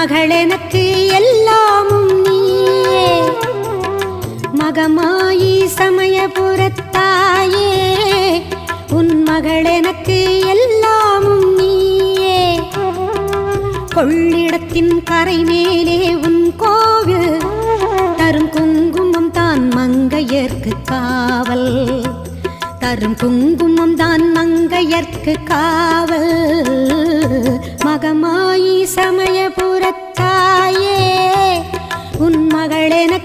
மகளெனக்கு எல்லாமும் நீயே. மகமாயி சமயபுரத்தாயே, உன் மகளெனக்கு எல்லாமும் நீயே. கொள்ளிடத்தின் கரை மேலே உன் கோவில், தரும் குங்குமம் தான் மங்கையர்க்கு காவல். தரும் குங்குமம் தான் மங்கையர்க்கு காவல். மகமாயி சமயபுரத்தாயே, உன் மகளெனக்கு